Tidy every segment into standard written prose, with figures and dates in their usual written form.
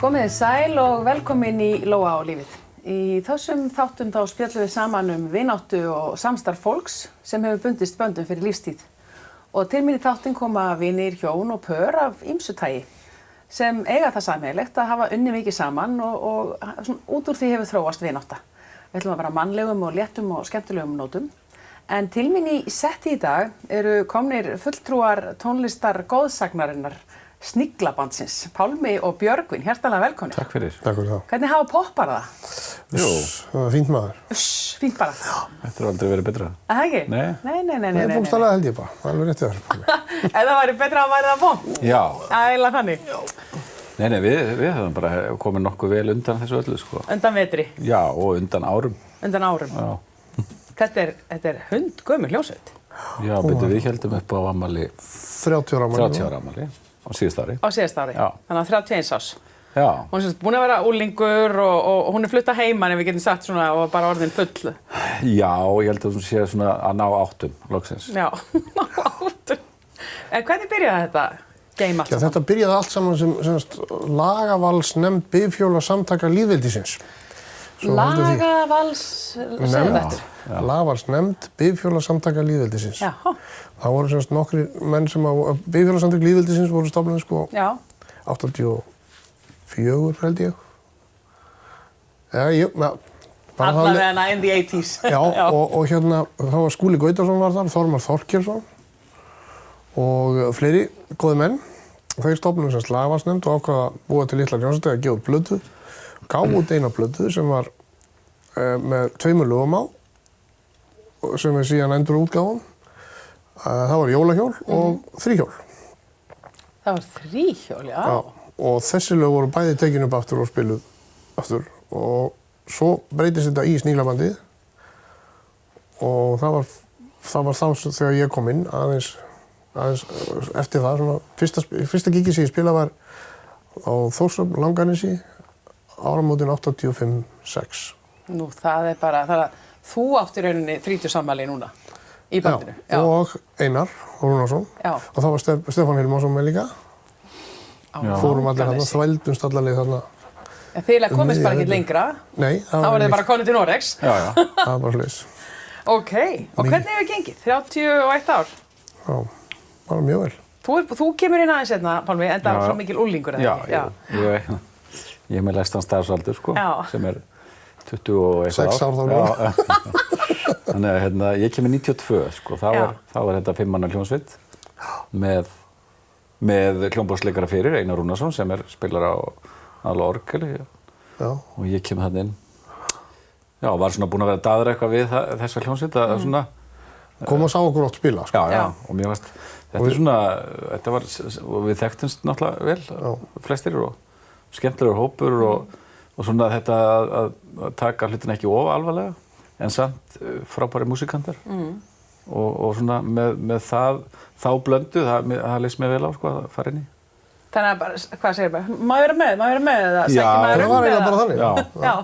Komið sæl og velkomin í Lóa á lífið. Í þessum þáttum þá spjöllum við saman vináttu og samstarf fólks sem hefur bundist böndum fyrir lífstíð. Og til mín í þáttin koma vinir, hjón og pör af ýmsu tagi sem eiga það sameiginlegt að hafa unnið mikið saman og svona, út úr því hefur þróast vinátta. Við ætlum að vera mannlegum og léttum og skemmtilegum nótum. En til mín í setti í dag eru komnir fulltrúar tónlistar góðsagnarinnar Sniglabandsins, Pálmi og Björgvin, hjartanlega velkomin. Takk fyrir. Takk fyrir það. Hvernig hafa poppar það? Jú. Það var fínt maður. Fínt bara. Þetta har aldrei verið betra. Það ekki? Nei. Nei. Bókstaflega held ég bara, það er alveg rétt þér. Ef það væri betra að væri það vont? Já. Ægilega þannig? Nei, við höfum bara komið nokkuð vel undan þessu öllu, sko. Undan vetri? Já, og undan árum. Undan árum? Já. Þetta er hundgömul hljómsveit. Já, betur við héldum upp á afmæli 30 ára afmæli. 30 ára afmæli á síðasta ári. Á síðasta ári? Já. Þannig að 31 árs? Já. Hún er búin að vera úlingur og hún er flutta heiman ef við getum sagt svona og bara orðin full. Já, ég held að hún sé svona að ná áttum, loksins. Já, ná áttum. En hvernig byrjaði þetta game allt? Já, þetta byrjaði allt saman sem lagavalsnefnd bifhjólasamtaka lýðveldisins. Lagavalsnefnd? Lagavalsnefnd bifhjólasamtaka lýðveldisins. Já. Það voru nokkri menn sem bifhjólasamtök lýðveldisins voru stofnuð sko 84 held ég. Allavega in the 80s. Já, og hérna þá var Skúli Gautason var þar, Þormar Þorkelsson og fleiri góði menn. Þeir stofnuðu lagavalsnefnd og ákvaða að búa til litla hljómsveit að gefa út plötu. Gáfu út eina plötu sem var með 2 lögum á sem er síðan endur útgáfum. Það var jólahjól og þríhjól. Það var þríhjól, já. Já, og þessi lög voru bæði tekin upp aftur og spiluð aftur og svo breytist þetta í Sniglabandið og það var þá þegar ég kom inn aðeins eftir það svona fyrsta gigið sem ég spilaði var á Þórshöfn Langanesi áramótin 85-6. Nú, það er bara, þú átt í rauninni 30 afmæli núna í bandinu. Já, og Einar Rúnarsson. Já. Og það var Stefán Hilmarsson með líka. Fórum allir þarna, þvældumst allarleið þarna. En þið komist bara ekkert lengra. Nei. Þá var þið bara konið til Noregs. Já. Það var bara hlutis. Ok, og hvernig hefur gengið? 31 ár? Já, bara mjög vel. Þú kemur inn aðeins hérna, Pálmi, en það var svo mikil úlingur. Já. Ég er með læstan starfsaldur, sko, sem er 21 ár. 6 ár þá nú. Þannig að hérna, ég kemur 92, sko, þá var þetta 5 manna hljómsveit með hljómborðsleikara fyrir, Einar Rúnarsson, sem spilar á orgeli. Og ég kemur þarna inn. Já, var svona búinn að vera að daðra eitthvað við þessa hljómsveit, að svona... Kom og sá okkur oft spila, sko. Já, og mér varst, við þekktumst náttúrulega vel, flestir, og skemmtilegur hópur og svona þetta að taka hlutina ekki of alvarlega, en samt frábæri músikantar. Og svona með þá blöndu, það leist mér vel á, sko, að fara inn í. Þannig að bara, hvað segir maður? Má ég vera með eða Já, það var eiginlega bara þannig. Já.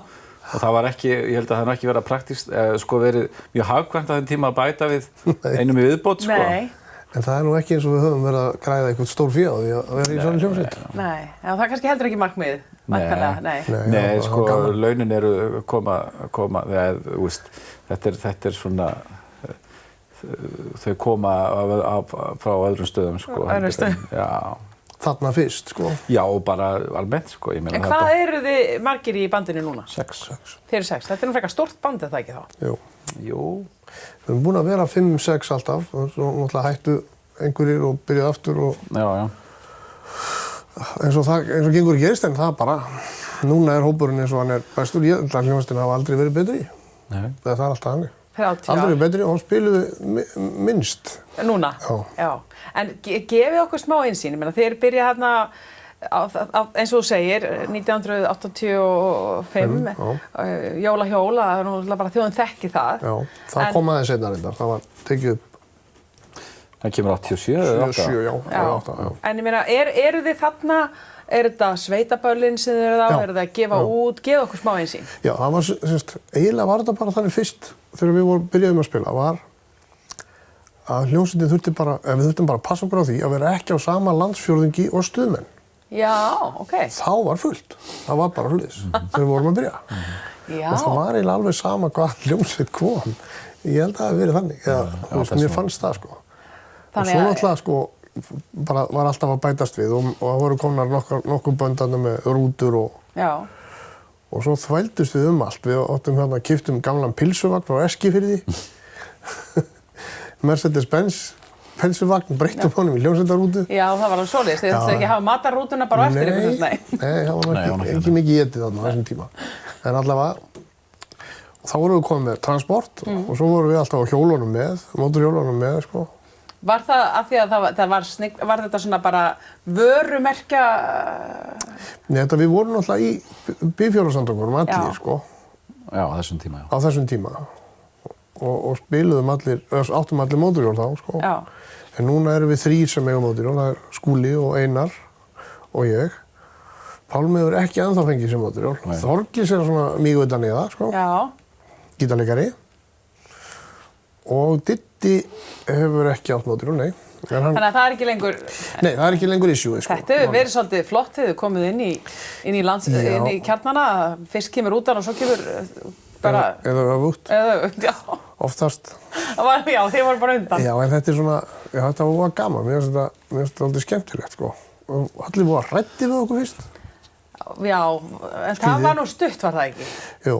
Og það var ekki, ég held að það ekki verið praktískt, sko verið mjög hagkvæmt á þeim tíma að bæta við einum í viðbót, sko. Nei. En það er nú ekki eins og við höfum verið að græða eitthvað stór fé á því að vera í svona hljómsveit. Nei, það er kannski heldur ekki markmið. Nei, sko, launin eru koma, þetta er svona, þau koma frá öðrum stöðum, sko. Öðrum stöðum? Já. Þarna fyrst, sko. Já, og bara almennt, sko. En hvað eru þið margir í bandinu núna? 6. Þið eru 6. Þetta er nú frekar stórt band, er það ekki þá? Jú. Við erum búin að vera 5-6 alltaf, og svo náttúrulega hættu einhverjir og byrjuð aftur og... Já. eins og gengur gerist, en það bara... Núna er hópurinn eins og hann er bestur. Hljómsveitin hafa aldrei verið betri. Nei. Það er alltaf hannig. 30 ár. Aldrei betri og hann spiluði minnst. Núna? Já. En gefið okkur smá innsýn. Þið byrja hérna, eins og þú segir, 1985, jólahjól, það er nú bara þjóðin þekki það. Já, það kom aðeins seinna reyndar. Það var tekið upp. Það kemur 87 eða 8? 87, já. En ég meina, eru þið þarna, er þetta sveitaböllin sem þið eruð á, eru þið að gefa út, gefa okkur smá einsýn? Já, það var, eiginlega var þetta bara þannig fyrst, þegar við byrjuðum að spila, var að hljómsveitin við þurftum bara að passa okkur á því að vera ekki á sama landsfjórðungi og stuðmenn. Já, ok. Þá var fullt. Það var bara hlutis þegar við vorum að byrja. Já. Og það var eiginlega alveg sama hvað hljómsveit kom. Ég held að það hafi verið þannig. Mér fannst það, sko. Og svo náttúrulega, sko, bara var alltaf að bætast við og það voru komnar nokkur böndana með rútur og svo þvældust við allt. Við áttum keyptum gamlan pylsuvagn frá Eskifirði. Mercedes-Benz pylsuvagn, breyttum honum í hljómsveitarrútu. Já, það var alveg svoleiðis. Þið þurftu ekki að hafa matarrútuna bara á eftir ykkur. Nei, það var ekki mikið étið þarna á þessum tíma. En allavega, þá vorum við komið með transport og svo vorum við alltaf á hjólunum með, mótorhjólunum með, sko. Var það af því að var þetta svona bara vörumerkja? Nei, við vorum alltaf í bifhjólasamtökunum allir, sko. Já, á þessum tíma, já. Á þessum tíma. Og spiluðum áttum allir mótorhjól þá, sko. Já. En núna erum við 3 sem eigum mótorhjól, það er Skúli og Einar og ég. Pálmi hefur ekki ennþá fengið sem mótorhjól. Þorgils er svona mjög utan í það, sko. Já. Gítarleikari. Og Diddi hefur ekki átt mótorhjól, nei. Þannig að það er ekki lengur... Nei, það er ekki lengur issue, sko. Þetta hefur verið svolítið flott þegar þið komið inn í kjarnana. Fyrst kemur út og svo kemur bara... Eða öfugt. Eða öfugt, já. Oftast. Já, þið voru bara undan. Já, en þetta er svona... Já, þetta var gaman. Mér finnst þetta aldrei skemmtilegt, sko. Og allir voru hræddir við okkur fyrst. Já, en það var nú stutt, var það ekki? Jú,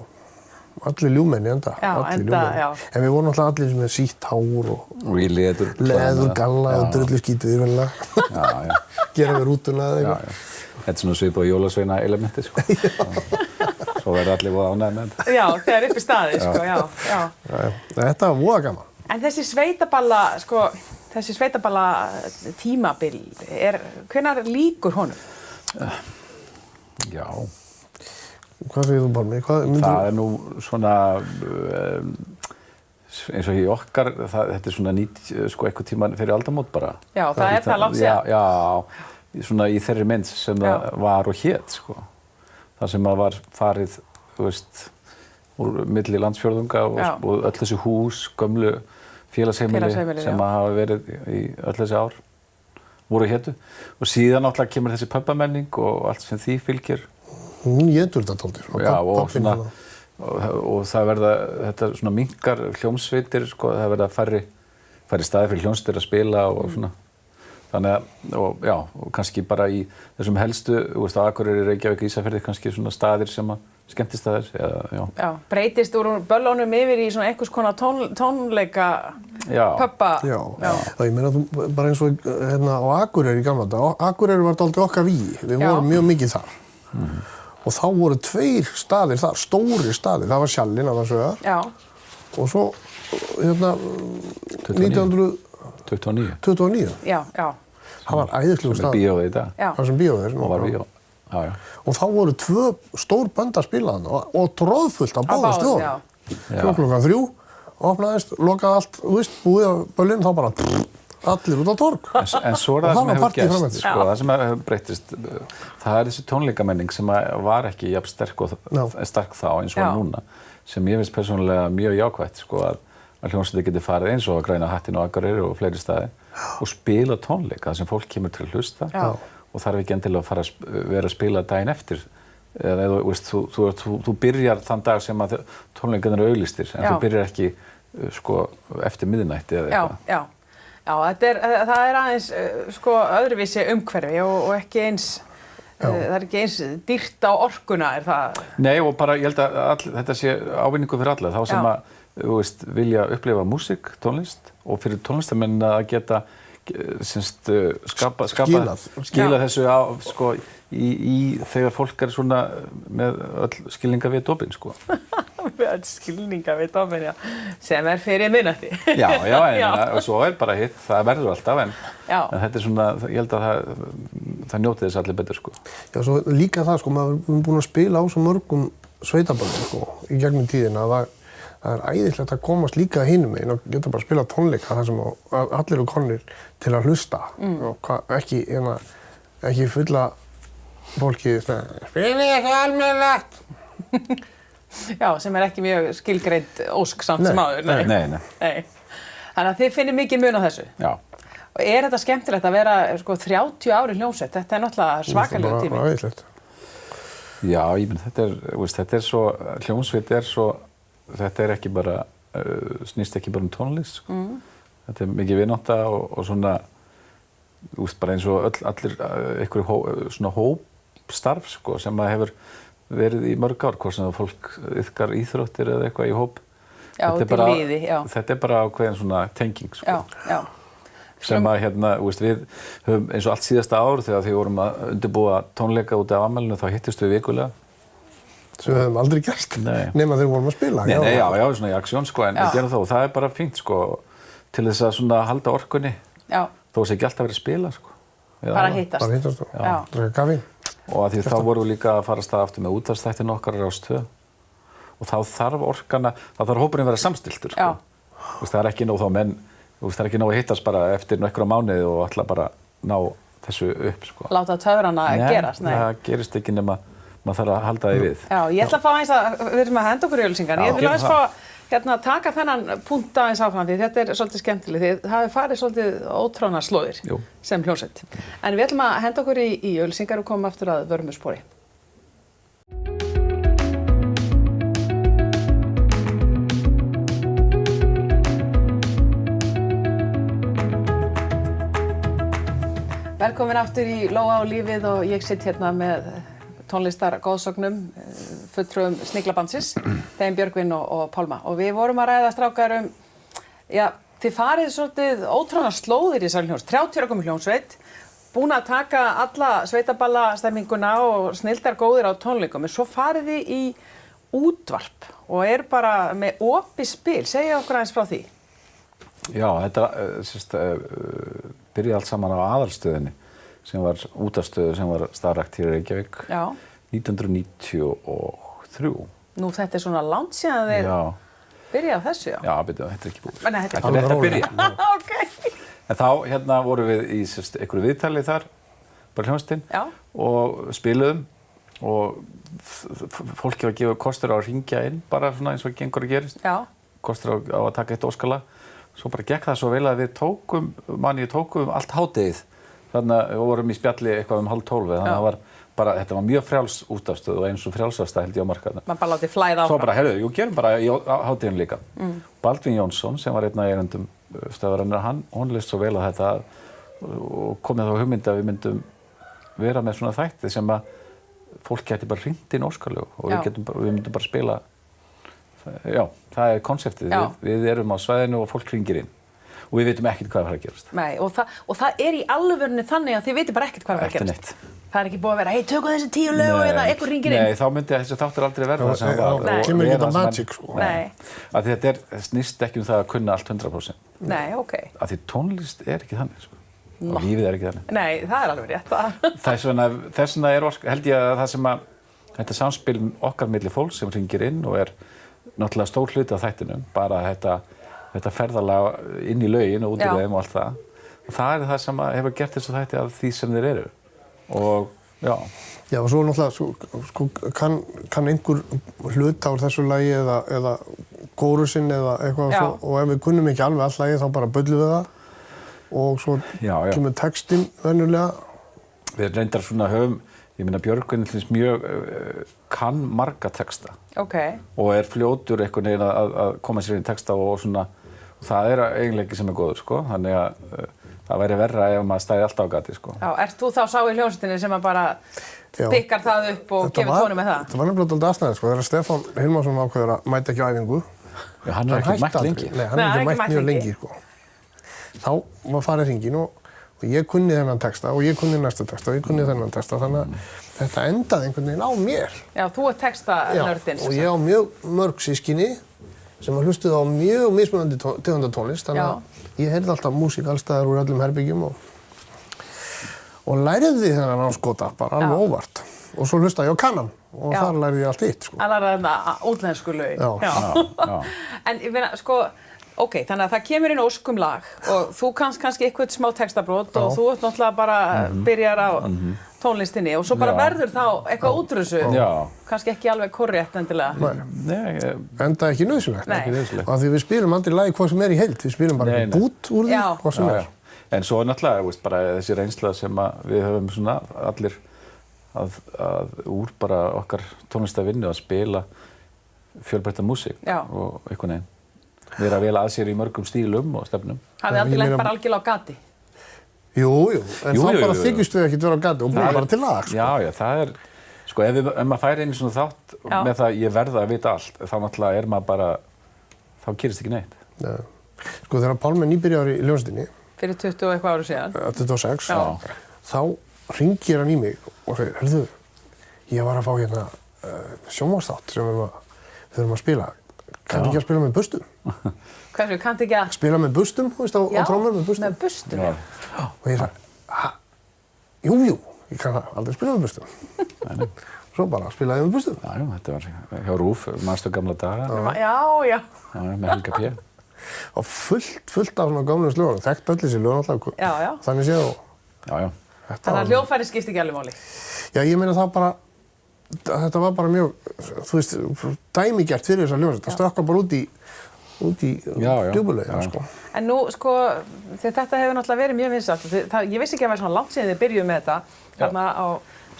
allir ljúmenni enda. Já, enda, já. En við vorum alltaf allir með sítt hár og í leður. Leður, galla og drullu skítið í vennilega. Já. Gera við rútuna eða eitthvað. Já. Þetta er svona svipað jólasveina elementi, sko. Svo verður allir voða ánægðir með þetta. Já, þegar upp í staði, sko, já. Þetta var voða gaman. En þessi sveitaballa tímabil, hvenær lýkur honum? Já. Hvað segir þú, Pálmi? Það er nú svona, eins og í okkar, þetta er svona eitthvað tíma fyrir aldamót bara. Já, það er það langt síðan. Já, svona í þeirri mynd sem það var og hét, sko. Það sem var farið, þú veist, úr milli landsfjórðunga og öll þessi hús, gömlu félagsheimili sem hafa verið í öll þessi ár, voru hétu. Og síðan náttúrulega kemur þessi pubbamenning og allt sem því fylgir. Hún étur þetta tóldir. Já, og það verða, þetta svona minnkar hljómsveitir, sko, það verða færri staðir fyrir hljómsveitir að spila og svona. Þannig að, og kannski bara í þessum helstu, þú veist, á Akureyri, Reykjavík, Ísafirði, kannski svona staðir sem skemmtistaðir, Já, breytist úr böllunum yfir í svona einhvers konar tónleika pubba. Já, ég meina bara eins og hérna á Akureyri í gamla daga. Akureyri var dálítið okkar vígi, við vorum mjög mikið þar. Og þá voru 2 staðir þar, stóri staðir, það var Sjallinn annars vegar. Já. Og svo, hérna, 1929. Já. Það var æðislegur staður. Sem er bíóið í dag. Það sem bíóið er. Og var bíó. Já. Og þá voru 2 stór bönd að spila þarna og tróðfullt á báðum stöðum. Klukkan 3, opnaðist, lokaði allt, þú veist, búið á böllinn, þá bara allir út á torg. En svo er það sem hefur gerst, sko, það sem hefur breyttist, það er þessi tónleikamenning sem var ekki jafn sterk þá eins og núna, sem ég finnst persónulega mjög jákvætt, sko, að hljómsveitir geti farið eins og að Græna hattinn á Akureyri og fleiri staði og spila tónleika, það sem fólk kemur til að hlusta og þarf ekki endilega að fara að vera að spila daginn eftir. Eða þú byrjar þann dag sem að tónleikarnir eru auglýstir, en þú byrjar ekki sko, eftir miðnætti eða eitthvað. Já, það er aðeins sko, öðruvísi umhverfi og ekki eins, það er ekki eins dýrt á orkuna, er það? Nei, og bara ég held að þetta sé ávinningu fyrir alla, þá sem að þú veist, vilja upplifa músík, tónlist og fyrir tónlistarmenn að geta skila þessu á, sko, þegar fólk er svona með öll skilninga við dópin, sko. Með öll skilninga við dópin, já. Sem er fyrir miðnætti. Já, og svo er bara hitt, það verður alltaf, en þetta er svona, ég held að það njóti þess allir betur, sko. Já, svo líka það, sko, maður er búin að spila á svo mörgum sveitaböndum, sko, í gegnum tíðina, það er æðislegt að komast líka hinum meginn og geta bara að spila tónleika þar sem allir eru komnir til að hlusta og ekki fulla fólki spila eitthvað almennilegt. Já, sem er ekki mjög skilgreind ósk samt sem áður. Nei. Þannig að þið finnir mikið mun á þessu. Já. Og þetta skemmtilegt að vera sko 30 ári hljómsveit? Þetta náttúrulega svakalegur tími. Bara æðislegt. Já, ég menn, þetta svo, hljómsveit svo, þetta ekki bara, snýst ekki bara tónlist, sko. Þetta mikið vinátta og svona, bara eins og allir einhverju svona hópstarf, sko, sem að hefur verið í mörg ár, hvort sem það fólk iðkar íþróttir eða eitthvað í hóp. Já, til liði, já. Þetta bara ákveðin svona tenging, sko. Já. Sem að við höfum eins og allt síðasta ár þegar við vorum að undirbúa tónleika út af afmælinu þá hittist við vikulega. Sem við höfum aldrei gert, nema þegar við vorum að spila. Já, svona í aksjón, sko, en við gerum það og það bara fínt, sko, til þess að svona halda orkunni. Já. Þó sé ekki alltaf verið að spila, sko. Bara hittast. Bara hittast, já. Draka kaffi. Og að því þá vorum við líka að fara af stað aftur með útvarpsþættina okkar á Rás 2. Og þá þarf orkana, þá þarf hópurinn vera samstilltur, sko. Það er ekki nóg þá menn, það er ekki nóg að hittast bara eftir nokkra mánuði og ætla bara ná þessu upp, sko. Láta töfrana gerast, nei. Það gerist ekki nema maður þarf að halda því við. Já, ég ætla að fá aðeins að, við erum að henda okkur í auglýsingar. Ég vil aðeins fá taka þennan punkt aðeins áfram því þetta svolítið skemmtilegt. Þið hafið farið svolítið ótrónar slóðir sem hljómsveit. En við ætlum að henda okkur í auglýsingar og komum aftur að vörmuspori. Velkomin aftur í Lóa og lífið og ég sitt hérna með tónlistargóðsögnum, fulltrúum Sniglabandsins, þeim Björgvin og Pálma. Og við vorum að ræða strákar þið farið svolítið ótrónar slóðir í þessari hljómsveit, 30 ára gömul hljómsveit, búin að taka alla sveitaballastemminguna og snilldar góðir á tónleikum, en svo farið þið í útvarp og bara með opið spil. Segja okkur aðeins frá því. Já, þetta byrjaði allt saman á aðalstöðinni sem var útvarpsstöð sem var starfrækt hér í Reykjavík 1993. Nú þetta svona langt síðan þeir byrjaði á þessu, Já, þetta ekki búið. Nei, þetta er rétt að byrja. Okay. En þá vorum við í einhverju viðtali þar, bara hljómsveitin, og spiluðum og fólki var að gefa kostur á að hringja inn, bara svona eins og gengur að gerist. Kostur á að taka eitt óskala. Svo bara gekk það svo vel að við tókum allt hádegið. Þannig að við vorum í spjalli eitthvað 11:30, þannig að það var bara, þetta var mjög frjáls útvarpsstöð og eins og frjálsasta held ég á markaðnum. Man bara látið flæða áfram. Svo bara, gerum bara í hádeginu líka. Baldvin Jónsson, sem var einn af eigendum stöðvarinnar, hann leist svo vel á þetta og komið þá hugmynd að við myndum vera með svona þætti sem að fólk gæti bara hringt inn óskalög og við myndum bara spila. Já, það konseptið. Við erum á svæðinu og fólk hringir inn. Og við vitum ekkert hvað er að gerast. Nei, og það í alvörunni þannig að þið vitum bara ekkert hvað er að gerast. Það er ekki búið að vera, tökum þessi 10 lög eða eitthvað hringir inn. Nei, þá myndi þessi þáttur aldrei verða það sem var. Það kemur ekki þetta magic, sko. Nei. Þetta snýst ekki það að kunna allt 100%. Nei, ok. Af því tónlist ekki þannig, sko. Og lífið ekki þannig. Nei, það alveg rétt. Þess vegna held ég að það sem að þetta samspil okkar milli fólks sem hringir inn og náttúrulega stór hluti af þættinum, bara þetta ferðalag inn í lögin og út í þeim og allt það. Og það það sem hefur gert þessu þætti af því sem þeir eru. Og já. Já, og svo náttúrulega kann einhver hluta úr þessu lagi eða kórusinn eða eitthvað svo, og ef við kunnum ekki alveg all lagið þá bara bullum við það og svo kemur textinn venjulega. Við reyndar svona ég meina Björgvin mjög kann marga texta og fljótur einhvern veginn að koma sér inn í texta og svona, og það eiginlega ekki sem góður, sko, þannig að það væri verra ef maður stæði alltaf á gati, sko. Já, ert þú þá sá í hljómsveitinni sem að bara pikkar það upp og gefur tónum með það? Þetta var nefnilega dálítið aðstæðið, sko, þegar Stefán Hilmarsson ákveður að mæta ekki á æfingu. Já, hann er ekki mætt lengi. Nei, hann er ekki mætt mjög lengi, sko. Þá var farið hringinn og ég kunni þennan texta og ég kunni næsta texta og ég kunni þennan texta, þannig að þetta endaði einhvern veginn á mér. Já, þú textanördinn. Og ég á mjög mörg systkini sem hlustuðu á mjög mismunandi tegundar tónlist, þannig að ég heyrði alltaf músík alls staðar úr öllum herbyggjum og læriði þennan áskota bara alveg óvart. Og svo hlustaði ég á Kannan og þar lærði ég allt hitt, sko. Það lærði þetta útlensku lögin. Já. En ég meina, sko, ok, þannig að það kemur inn óskum lag og þú kannski eitthvað smá textabrót og þú ert náttúrulega bara byrjar á tónlistinni og svo bara verður þá eitthvað útrúsu, kannski ekki alveg korrétt endilega. Nei, enda ekki nauðsynlegt. Og því við spilum aldrei lagi hvað sem í heild, við spilum bara bút úr því hvað sem En svo náttúrulega, veist, bara þessi reynsla sem að við höfum svona allir að úr bara okkar tónlistarvinnu að spila fjölbreytta músík og einhvern veginn. Vera vel að sér í mörgum stílum og stefnum. Hafið aldrei lent bara algjörlega á gati? Jú, en þá bara þykjust við ekkert vera á gati og búið bara til lag, sko. Já, það er, sko, ef maður færi inn í svona þátt með það ég verða að vita allt, þá náttúrulega maður bara, þá gerist ekki neitt. Já. Sko, þegar Pálmi nýbyrjaður í hljómsveitinni fyrir 20 og eitthvað ára síðan. 26. Þá hringir hann í mig og segir, heyrðu, ég var að fá hérna sjónvarpsþátt sem við þurfum að spila. Kanntu ekki að spila með bustum? Hversu, kanntu ekki að? Spila með bustum, þú veist, á trommur með bustum. Með bustum, já. Og ég sagði, jú, ég kann aldrei spila með bustum. Svo bara spilaði ég með bustum. Já, þetta var hjá RÚV, manstu gamla daga. Já. Með Helga P. Og fullt af svona gamlum slögunum, þekkt öll þessi lög alltaf. Já. Þannig séð og... Já. Þannig að hljóðfæri skipti ekki alveg máli. Já, ég meina það bara, þetta var bara mjög, þú veist, dæmigert fyrir þessa hljómsveit. Það stökkar bara út í djúpulegina, sko. En nú, sko, þetta hefur náttúrulega verið mjög vinsælt. Ég vissi ekki að það var svona langt síðan þið byrjuðu með þetta, þarna á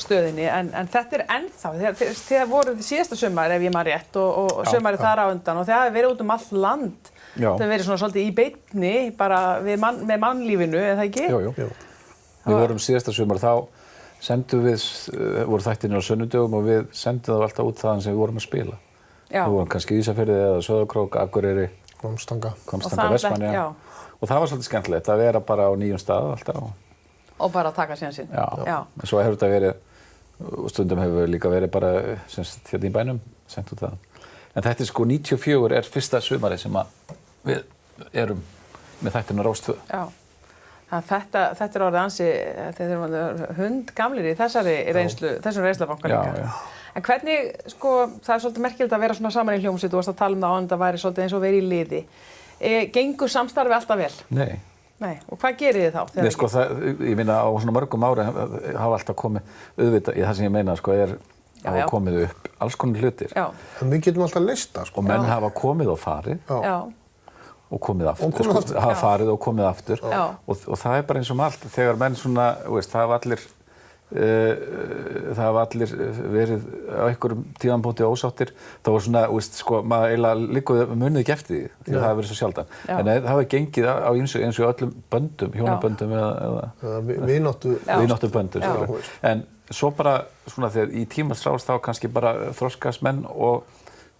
stöðinni, en þetta er ennþá, þið voruð síðasta sumar ef ég man rétt og sumarið þar á undan og þið hafið verið út um allt land. Það hefur verið svona svolítið í beinni, bara með mannlífinu, eða ekki? Jú. Við vorum síðasta sumar, þá sendum við, voru þættirnir á sunnudögum og við sendum það alltaf út þaðan sem við vorum að spila. Við vorum kannski Ísafirði eða Sauðárkrók, Akureyri, Hvammstanga, Vestmannaeyja. Og það var svolítið skemmtilegt að vera bara á nýjum stað alltaf. Og bara taka síðan sinn. Já. En svo hefur þetta verið, og stundum hefur líka verið bara hérna í bænum, sendt út það. En þetta er sko 94 er fyrsta sumarið sem að við erum með þættina Rás 2. Já. Þetta er orðið ansi, þeir eru hundgamlir í þessum reynslubanka líka. Já. En hvernig, sko, það er svolítið merkilegt að vera svona saman í hljómsveit, þú varst að tala um það áðan, það væri svolítið eins og verið í liði. Gengur samstarfi alltaf vel? Nei, og hvað gerir þið þá? Nei, sko, ég meina á svona mörgum ári hafa alltaf komið, auðvitað, það sem ég meina, sko, hafa komið upp alls konar hlutir. Já. En við getum alltaf leyst það, sko. Og menn hafa komið og farið. Já. Og komið aftur, hafa farið og komið aftur. Og það er bara eins og allt, þegar menn svona, veist, það hafa allir verið á einhverjum tíðanbúti ósáttir, þá var svona, veist, sko, maður eiginlega liggur munið ekki eftir því það hafa verið svo sjaldan. En það hafa gengið á eins og öllum böndum, hjónaböndum eða vináttuböndum. En svo bara svona þegar í tímans rás þá kannski bara þroskast menn og,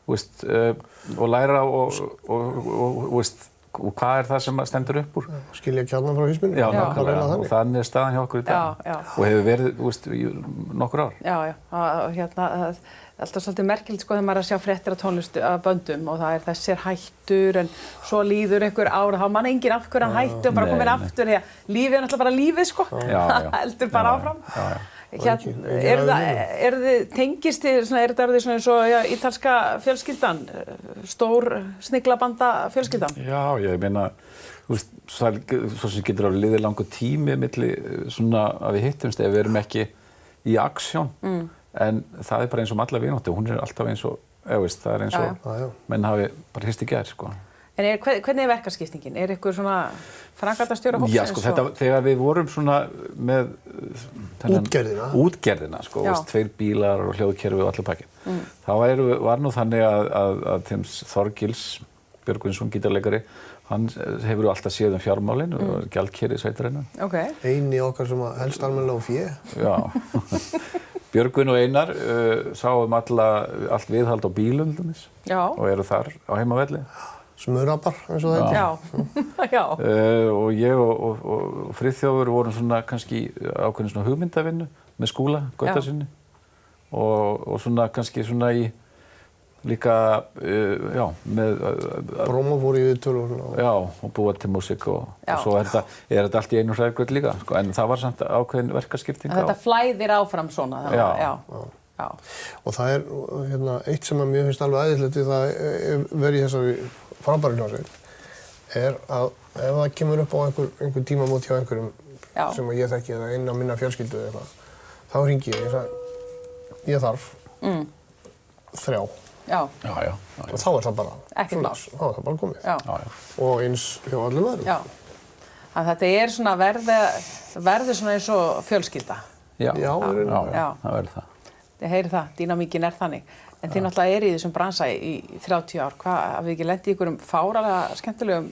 veist, og læra og veist, og hvað er það sem stendur upp úr? Skilja kjarnan frá hausnum. Já, nákvæmlega. Og þannig er staðan hjá okkur í dag. Og hefur verið, veist, í nokkur ár. Já. Hérna, alltaf svolítið merkilegt, sko, þegar maður er að sjá fréttir af böndum og það er þessir hættur en svo líður einhver ár og þá man enginn af hverju hann hætti og bara komið aftur. Lífið er náttúrulega bara lífið, sko. Það heldur bara áfram. Tengist þið, er þetta svona eins og ítalska fjölskyldan, stór sniglabanda fjölskyldan? Já, ég meina, þú veist, svo sem getur alveg liðið langur tími milli svona að við hittumst ef við erum ekki í aksjón, en það er bara eins og alla vináttu, hún er alltaf eins og, veist, það er eins og menn hafi bara hist í gær, sko. En hvernig er verkaskiptingin? Er ykkur svona framkvæmdastjóra hópsins? Já, sko, þegar við vorum svona með útgerðina, sko, veist, 2 bílar og hljóðkerfi og allir pakkinn. Þá var nú þannig að Þorgils Björgvinsson, gítarleikari, hann hefur alltaf séð fjármálin og gjaldkerið sveitarinnar. Eini okkar sem helst almennilega á fé. Já. Björgvin og Einar sáum allt viðhald á bílum og eru þar á heimavelli. Smurapar, eins og þetta. Já. Og ég og Friðþjófur vorum svona kannski ákveðin svona hugmyndavinnu með Skúla, Gautasinni. Og svona kannski svona í líka, með... Bróma fór í viðtöl og svona. Já, og búa til músík og svo er þetta allt í einu hræðgöld líka, sko. En það var samt ákveðin verkaskipting. Þetta flæðir áfram svona. Já. Og það er eitt sem að mér finnst alveg æðislegt við það verið í þessari frábæru hljómsveit er að ef það kemur upp á einhver tímamót hjá einhverjum sem ég þekki eða inn á minna fjölskyldu eða eitthvað, þá hringi ég og ég þarf 3. Já. Og þá er það bara ekkert mál. Þá er það bara komið. Já. Og eins hjá öllum öðrum. Já. Að þetta svona verður svona eins og fjölskylda. Já, það verður það. Þið heyrið það, dýnamíkin þannig. En þið náttúrulega eru í þessum bransa í 30 ár. Hafið þið ekki lent í einhverjum fáralega skemmtilegum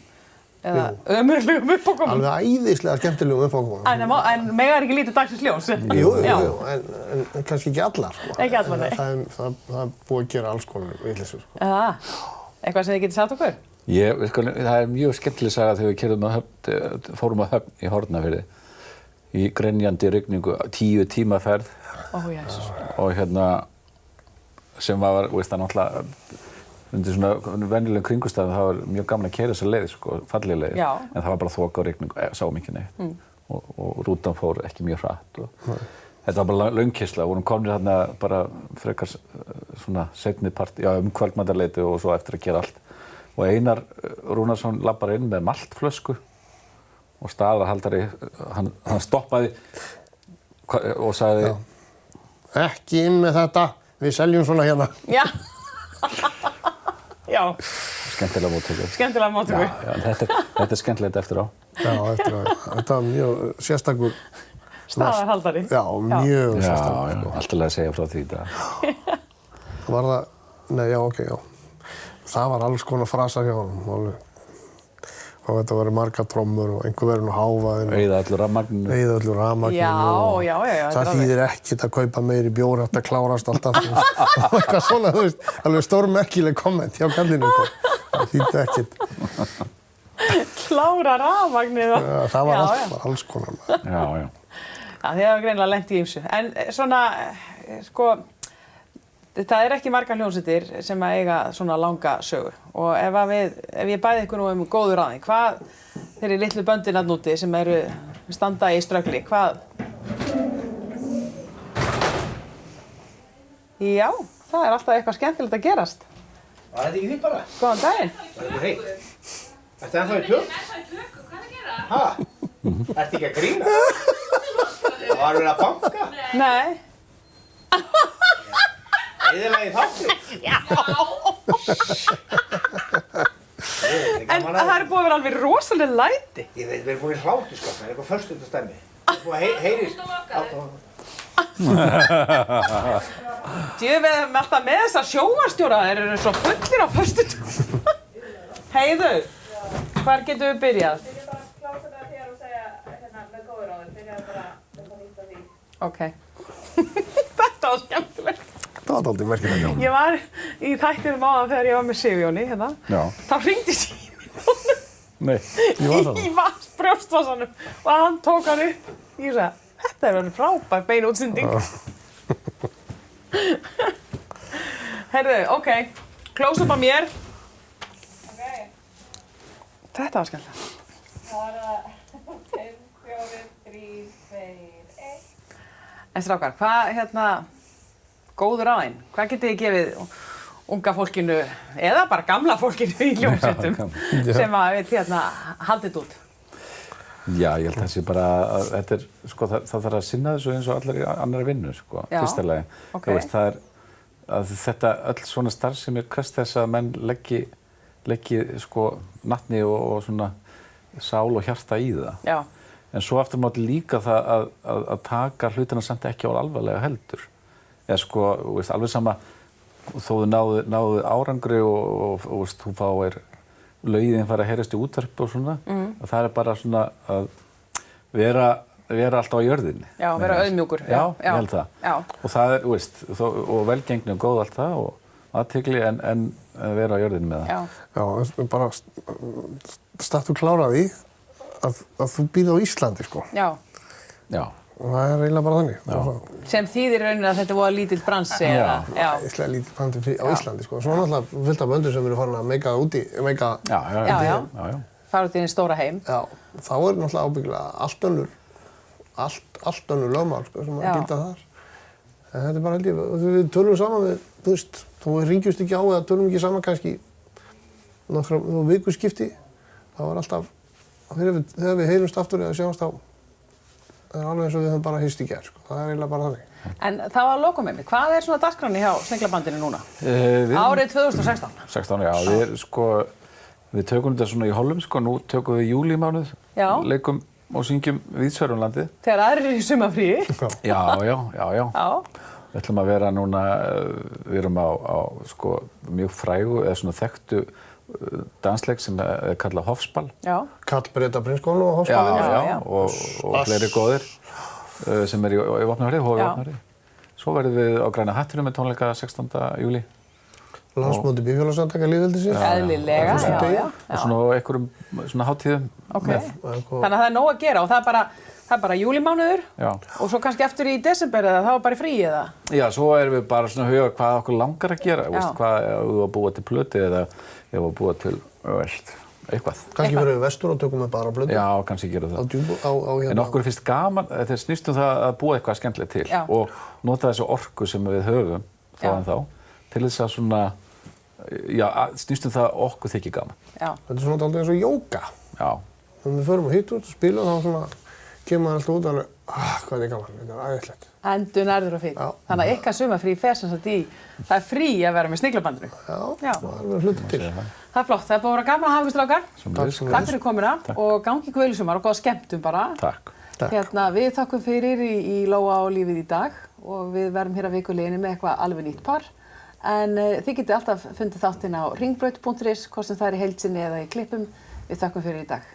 eða ömurlegum uppákomum? Alveg æðislega skemmtilegum uppákomum. En megar ekki lítið dagsins ljós? Jú, en kannski ekki allar, sko. Ekki allar, nei. Það er búið að gera alls konar vitleysu, sko. Eitthvað sem þið getið sagt okkur? Það mjög skemmtileg saga þegar við fórum á Höfn í Hornafirði í grenjandi rigningu, 10 tíma ferð. Ó, Jesús. Og sem var, veist það náttúrulega, undir svona venjulegum kringumstæðum, það var mjög gaman að keyra þessa leið, sko, fallega leið. Já. En það var bara þoka og rigning, sáum ekki neitt. Og rútan fór ekki mjög hratt. Þetta var bara löngkeyrsla, vorum komnir þarna bara frekar svona seinni part, kvöldmatarleyti og svo eftir að gera allt. Og Einar Rúnarsson labbar inn með maltflösku og staðarhaldari, hann stoppaði og sagði ekki inn með þetta, við seljum svona hérna. Já. Já. Skemmtilega móttöku. Skemmtilega móttöku. Já, þetta skemmtilegt eftir á. Já, eftir á. Þetta var mjög sérstakur staðarhaldari. Já, mjög sérstakur. Já, alltaf að segja frá því í dag. Var það, nei, já. Það var alls konar frasar hjá honum, alveg. Og þetta voru margar trommur og einhver verið nú háfaðinn. Eyða öllu rafmagninu. Eyða öllu rafmagninu. Já. Það þýðir ekkert að kaupa meiri bjór, þetta klárast alltaf. Og eitthvað svona, þú veist, alveg stórmerkileg komment hjá kallinu. Það þýddi ekkert. Klára rafmagnið. Það var alls konar. Já. Þið hafa greinilega lent í ýmsu. En svona, sko, það ekki margar hljómsveitir sem eiga svona langa sögu. Og ef ég bæði ykkur nú góðu ráðin, hvað þeirri litlu böndin þarna úti sem standa í ströggli, hvað? Já, það alltaf eitthvað skemmtilegt að gerast. Var þetta ekki þitt bara? Góðan daginn. Var þetta heitt? Ertu ennþá í tökum? Hvað er að gera? Ha? Ertu ekki að grína? Var verið að banka? Nei. Eyðilagi þáttur? Já. En það búið að vera alveg rosaleg læti. Ég veit, við erum búin í hláturskap, það eitthvað föstudagsstemmi. Það búið að heyrist. Við erum alltaf með þessa sjónvarpsstjóra, þeir eru svo fullir á föstudögum. Heiður, hvar getum við byrjað? Ég bara klása þetta hér og segja með góðu ráði, byrjaði bara að nýta því. Ok. Þetta var skemmtilegt. Það var dálítið merkilegt hjá honum. Ég var í þættinum áðan þegar ég var með Sigurjóni hérna. Já. Þá hringdi síminn honum Nei. í brjóstvasanum og hann tók hann upp. Ég sagði, þetta verið frábær beinútsending. Heyrðu, ok, close-up af mér. Ok, Þetta var skemmtilegt. þá það 5, 4, 3, 2, 1. En strákar, hvað góður ráðin, hvað getið þið gefið unga fólkinu eða bara gamla fólkinu í hljómsveitum sem að haldið út? Já, ég held að það sé bara að þetta sko, það þarf að sinna þessu eins og allar í annarri vinnu, sko, fyrsta lagi. Ok. Þú veist, það að þetta öll svona starfsemi krefst þess að menn leggi sko natni og svona sál og hjarta í það. Já. En svo aftur mátti líka það að taka hlutina samt ekki á alvarlega heldur. Eða sko, veist, alveg sama þó þau náðu árangri og veist, þú fáir lögin fara að heyrast í útvarpi og svona. Það bara svona að vera alltaf á jörðinni. Já, vera auðmjúkur. Já, ég held það. Já. Og það veist, og velgengni og góð allt það og athygli en vera á jörðinni með það. Já, bara startu klára því að þú býrð á Íslandi, sko. Já. Og það eiginlega bara þannig. Sem þýðir rauninni að þetta voru lítill bransi eða? Já. Íslega lítill bransi á Íslandi, sko. Svo náttúrulega fullt af böndum sem eru farin að meika það úti, Já. Fara út í einn stóra heim. Já, þá náttúrulega ábyggilega allt önnur lögmál, sko, sem að gilda þar. En þetta bara held ég, við tölum saman við, þú veist, þó við ringjumst ekki á eða tölum ekki saman kannski nokkra vikuskipti, þá alltaf, þegar við heyrumst aftur eða sjáumst á, það alveg eins og við höfum bara hist í gær, sko. Það eiginlega bara þannig. En það var að lokum með mig. Hvað svona dagskráni hjá Sneglabandinu núna? Árið 2016? 16, já. Við tökum þetta svona í hollum, sko. Nú tökum við júlímánuð Já. leikum og syngjum víðsvegar um landið. Þegar aðrir eru í sumarfríi. Já. Já. Við ætlum að vera núna, við erum á sko mjög frægu eða svona þekktu dansleik sem er kallað Hofsball. Já. Karl Breta Prinsskóla og Hofsballinn. Já. Og fleiri góðir sem er í Vopnafirði, Vopnafirði. Svo verðum við á Græna hattinum með tónleika 16. júlí. Landsmóti bífélagssamtaka lýðveldisins. Eðlilega, já. Og svona einhverjum svona hátíðum með. Þannig að það er nóg að gera og það er bara júlímánuður og svo kannski eftir í desember eða þá er bara í frí eða? Já, svo erum við bara svona að huga hvað okkur langar að gera, veist, hvað ef við að búa til plötu eða ef við að búa til eitthvað. Kannski verðum við vestur og tökum við bara plötu. Já, kannski gera það. Á djúbu, hérna. En okkur finnst gaman, þetta snýst það að búa eitthvað skemmtilegt til og nota þessu orku sem við höfum þá til þess að svona, snýst það að okkur þykir gaman. Já. Þetta er svona dálítið eins og jóga. Já. Þegar við förum hitt út og spilum þá svona kemur maður alltaf út og alveg, hvað þetta er gaman, þetta er æðislegt. Endur nærður og fín. Þannig að ykkar sumarfrí fer sem sagt það er frí að vera með Sniglabandinu. Já, það er hluti til. Það er flott, það er búið að vera gaman að hafa ykkur strákar. Takk fyrir komuna og gangi ykkur vel í sumar og góða skemmtum bara. Takk. Við þakkum fyrir í Lóa og lífið í dag og við verðum hér að vikuleginni með eitthvað alveg nýtt par. En þið getið alltaf fundið þáttinn á ringbraut.is, hvort sem það er í heild sinni eða í klippum. Við þakkum fyrir í dag.